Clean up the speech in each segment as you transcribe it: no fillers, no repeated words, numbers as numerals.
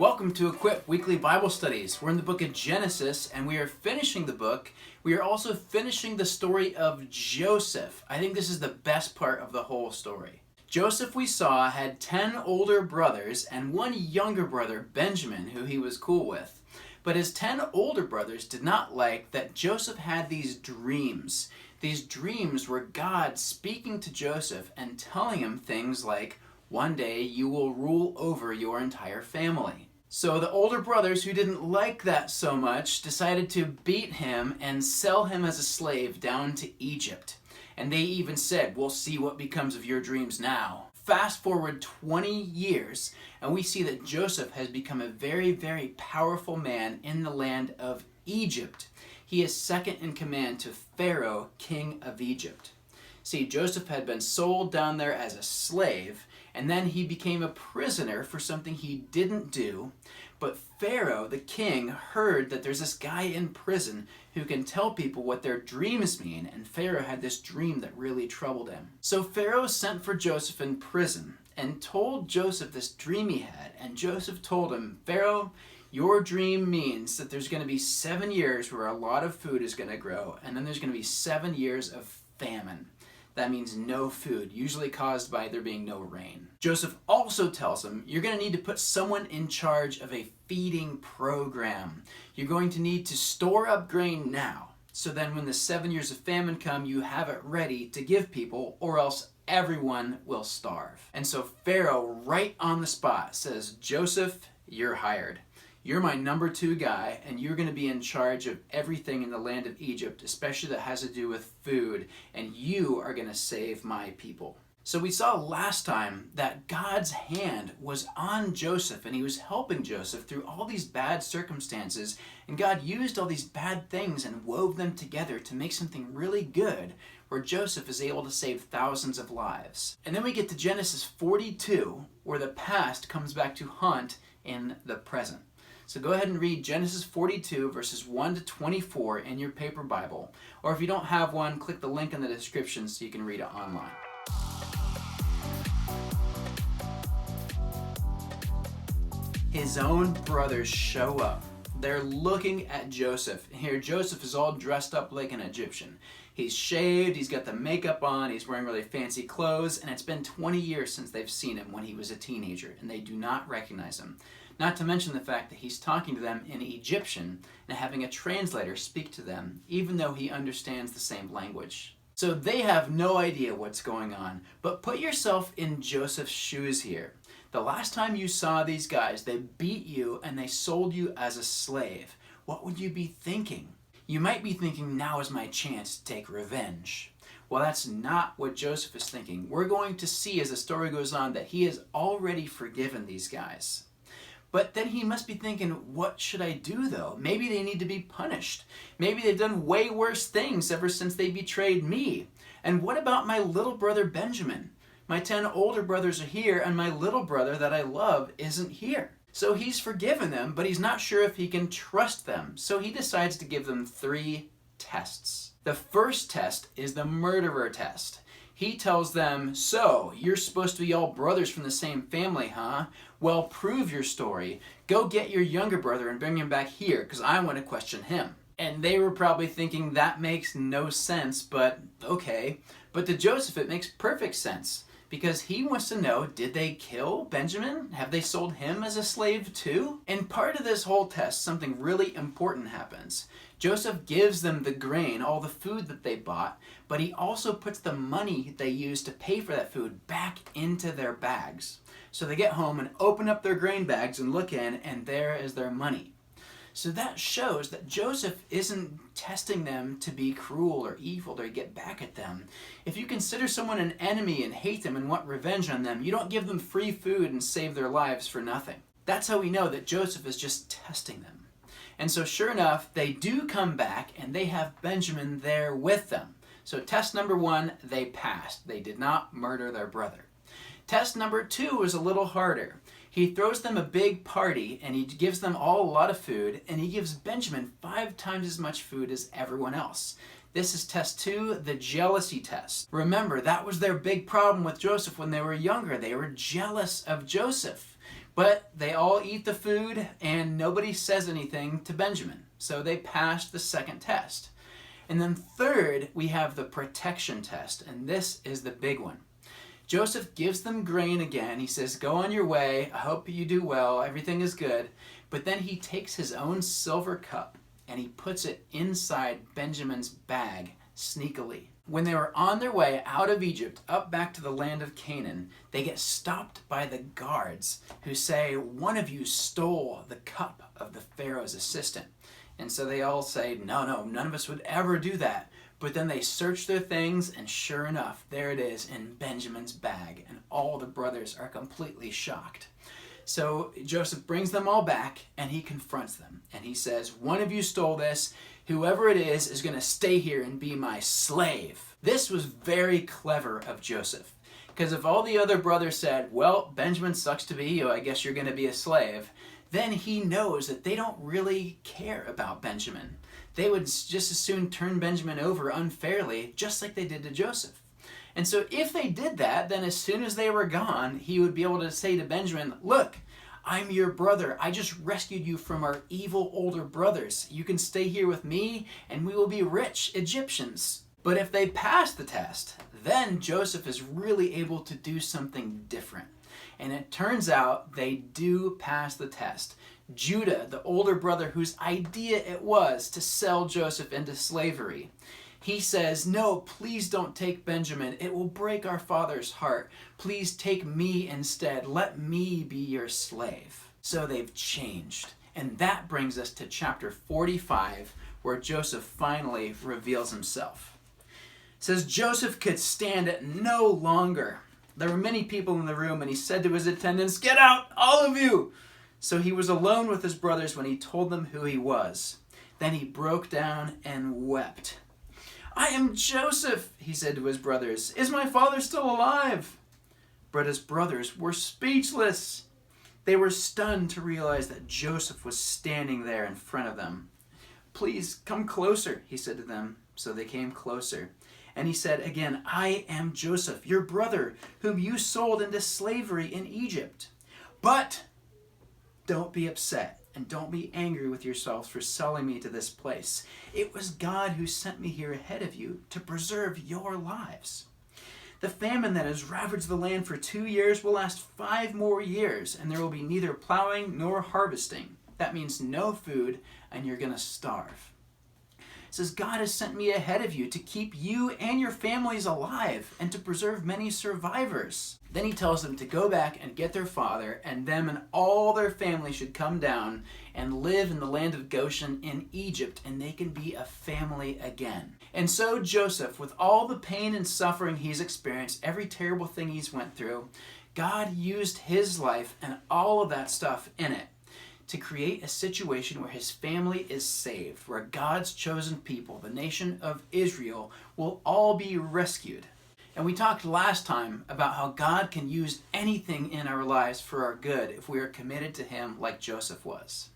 Welcome to Equip Weekly Bible Studies. We're in the book of Genesis and we are finishing the book. We are also finishing the story of Joseph. I think this is the best part of the whole story. Joseph, we saw, had 10 older brothers and one younger brother, Benjamin, who he was cool with. But his 10 older brothers did not like that Joseph had these dreams. These dreams were God speaking to Joseph and telling him things like, one day you will rule over your entire family. So the older brothers, who didn't like that so much, decided to beat him and sell him as a slave down to Egypt. And they even said, we'll see what becomes of your dreams now. Fast forward 20 years, and we see that Joseph has become a very, very powerful man in the land of Egypt. He is second in command to Pharaoh, king of Egypt. See, Joseph had been sold down there as a slave, and then he became a prisoner for something he didn't do. But Pharaoh, the king, heard that there's this guy in prison who can tell people what their dreams mean, and Pharaoh had this dream that really troubled him. So Pharaoh sent for Joseph in prison and told Joseph this dream he had, and Joseph told him, Pharaoh, your dream means that there's going to be 7 years where a lot of food is going to grow, and then there's going to be 7 years of famine. That means no food, usually caused by there being no rain. Joseph also tells him, you're going to need to put someone in charge of a feeding program. You're going to need to store up grain now, so then when the 7 years of famine come, you have it ready to give people, or else everyone will starve. And so Pharaoh, right on the spot, says, Joseph, you're hired. You're my number 2 guy, and you're going to be in charge of everything in the land of Egypt, especially that has to do with food, and you are going to save my people. So we saw last time that God's hand was on Joseph, and he was helping Joseph through all these bad circumstances, and God used all these bad things and wove them together to make something really good, where Joseph is able to save thousands of lives. And then we get to Genesis 42, where the past comes back to haunt in the present. So go ahead and read Genesis 42 verses 1 to 24 in your paper Bible. Or if you don't have one, click the link in the description so you can read it online. His own brothers show up. They're looking at Joseph. Here Joseph is all dressed up like an Egyptian. He's shaved, he's got the makeup on, he's wearing really fancy clothes, and it's been 20 years since they've seen him when he was a teenager, and they do not recognize him. Not to mention the fact that he's talking to them in Egyptian and having a translator speak to them, even though he understands the same language. So they have no idea what's going on, but put yourself in Joseph's shoes here. The last time you saw these guys, they beat you and they sold you as a slave. What would you be thinking? You might be thinking, now is my chance to take revenge. Well, that's not what Joseph is thinking. We're going to see as the story goes on that he has already forgiven these guys. But then he must be thinking, what should I do though? Maybe they need to be punished. Maybe they've done way worse things ever since they betrayed me. And what about my little brother Benjamin? My 10 older brothers are here and my little brother that I love isn't here. So he's forgiven them, but he's not sure if he can trust them. So he decides to give them 3 tests. The first test is the murderer test. He tells them, so, you're supposed to be all brothers from the same family, huh? Well, prove your story. Go get your younger brother and bring him back here, because I want to question him. And they were probably thinking, that makes no sense, but okay. But to Joseph, it makes perfect sense, because he wants to know, did they kill Benjamin? Have they sold him as a slave too? And part of this whole test, something really important happens. Joseph gives them the grain, all the food that they bought, but he also puts the money they used to pay for that food back into their bags. So they get home and open up their grain bags and look in, and there is their money. So that shows that Joseph isn't testing them to be cruel or evil to get back at them. If you consider someone an enemy and hate them and want revenge on them, you don't give them free food and save their lives for nothing. That's how we know that Joseph is just testing them. And so sure enough, they do come back and they have Benjamin there with them. So test number 1, they passed. They did not murder their brother. Test number 2 was a little harder. He throws them a big party and he gives them all a lot of food, and he gives Benjamin 5 times as much food as everyone else. This is test 2, the jealousy test. Remember, that was their big problem with Joseph when they were younger. They were jealous of Joseph. But they all eat the food and nobody says anything to Benjamin. So they passed the second test. And then third, we have the protection test, and this is the big one. Joseph gives them grain again. He says, go on your way. I hope you do well. Everything is good. But then he takes his own silver cup and he puts it inside Benjamin's bag sneakily. When they were on their way out of Egypt, up back to the land of Canaan, they get stopped by the guards who say, one of you stole the cup of the Pharaoh's assistant. And so they all say, no, none of us would ever do that. But then they search their things, and sure enough, there it is in Benjamin's bag, and all the brothers are completely shocked. So Joseph brings them all back, and he confronts them, and he says, one of you stole this. Whoever it is going to stay here and be my slave. This was very clever of Joseph, because if all the other brothers said, well, Benjamin sucks to be you, I guess you're going to be a slave, then he knows that they don't really care about Benjamin. They would just as soon turn Benjamin over unfairly, just like they did to Joseph. And so if they did that, then as soon as they were gone, he would be able to say to Benjamin, look, I'm your brother. I just rescued you from our evil older brothers. You can stay here with me, and we will be rich Egyptians. But if they pass the test, then Joseph is really able to do something different. And it turns out they do pass the test. Judah, the older brother whose idea it was to sell Joseph into slavery, he says, no, please don't take Benjamin. It will break our father's heart. Please take me instead. Let me be your slave. So they've changed. And that brings us to chapter 45, where Joseph finally reveals himself. It says, Joseph could stand it no longer. There were many people in the room, and he said to his attendants, get out, all of you! So he was alone with his brothers when he told them who he was. Then he broke down and wept. I am Joseph, he said to his brothers. Is my father still alive? But his brothers were speechless. They were stunned to realize that Joseph was standing there in front of them. Please come closer, he said to them. So they came closer. And he said again, I am Joseph, your brother, whom you sold into slavery in Egypt. But don't be upset. And don't be angry with yourselves for selling me to this place. It was God who sent me here ahead of you to preserve your lives. The famine that has ravaged the land for 2 years will last 5 more years, and there will be neither plowing nor harvesting. That means no food, and you're going to starve. It says, God has sent me ahead of you to keep you and your families alive and to preserve many survivors. Then he tells them to go back and get their father, and them and all their family should come down and live in the land of Goshen in Egypt, and they can be a family again. And so Joseph, with all the pain and suffering he's experienced, every terrible thing he's went through, God used his life and all of that stuff in it to create a situation where his family is saved, where God's chosen people, the nation of Israel, will all be rescued. And we talked last time about how God can use anything in our lives for our good if we are committed to him like Joseph was.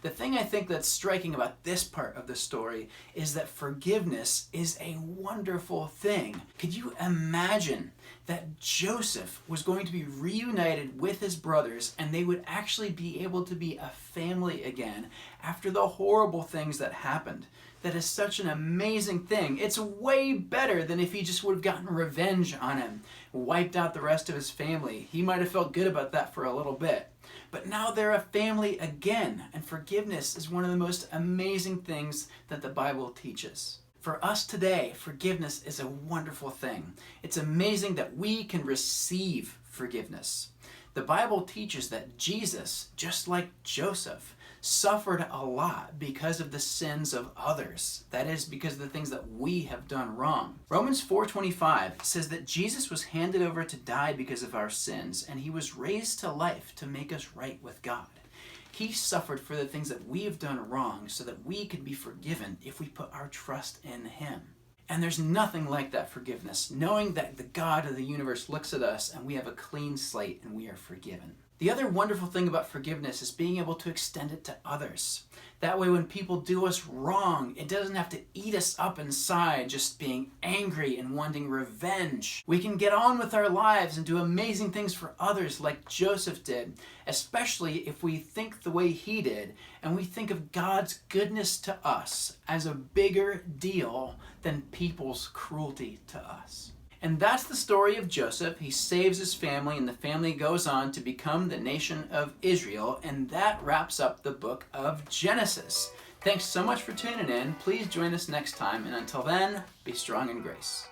The thing I think that's striking about this part of the story is that forgiveness is a wonderful thing. Could you imagine that Joseph was going to be reunited with his brothers and they would actually be able to be a family again after the horrible things that happened? That is such an amazing thing. It's way better than if he just would have gotten revenge on him, wiped out the rest of his family. He might have felt good about that for a little bit. But now they're a family again, and forgiveness is one of the most amazing things that the Bible teaches. For us today, forgiveness is a wonderful thing. It's amazing that we can receive forgiveness. The Bible teaches that Jesus, just like Joseph, suffered a lot because of the sins of others. That is, because of the things that we have done wrong. Romans 4:25 says that Jesus was handed over to die because of our sins, and he was raised to life to make us right with God. He suffered for the things that we have done wrong so that we could be forgiven if we put our trust in him. And there's nothing like that forgiveness, knowing that the God of the universe looks at us and we have a clean slate and we are forgiven. The other wonderful thing about forgiveness is being able to extend it to others. That way when people do us wrong, it doesn't have to eat us up inside just being angry and wanting revenge. We can get on with our lives and do amazing things for others like Joseph did, especially if we think the way he did and we think of God's goodness to us as a bigger deal than people's cruelty to us. And that's the story of Joseph. He saves his family, and the family goes on to become the nation of Israel, and that wraps up the book of Genesis. Thanks so much for tuning in. Please join us next time, and until then, be strong in grace.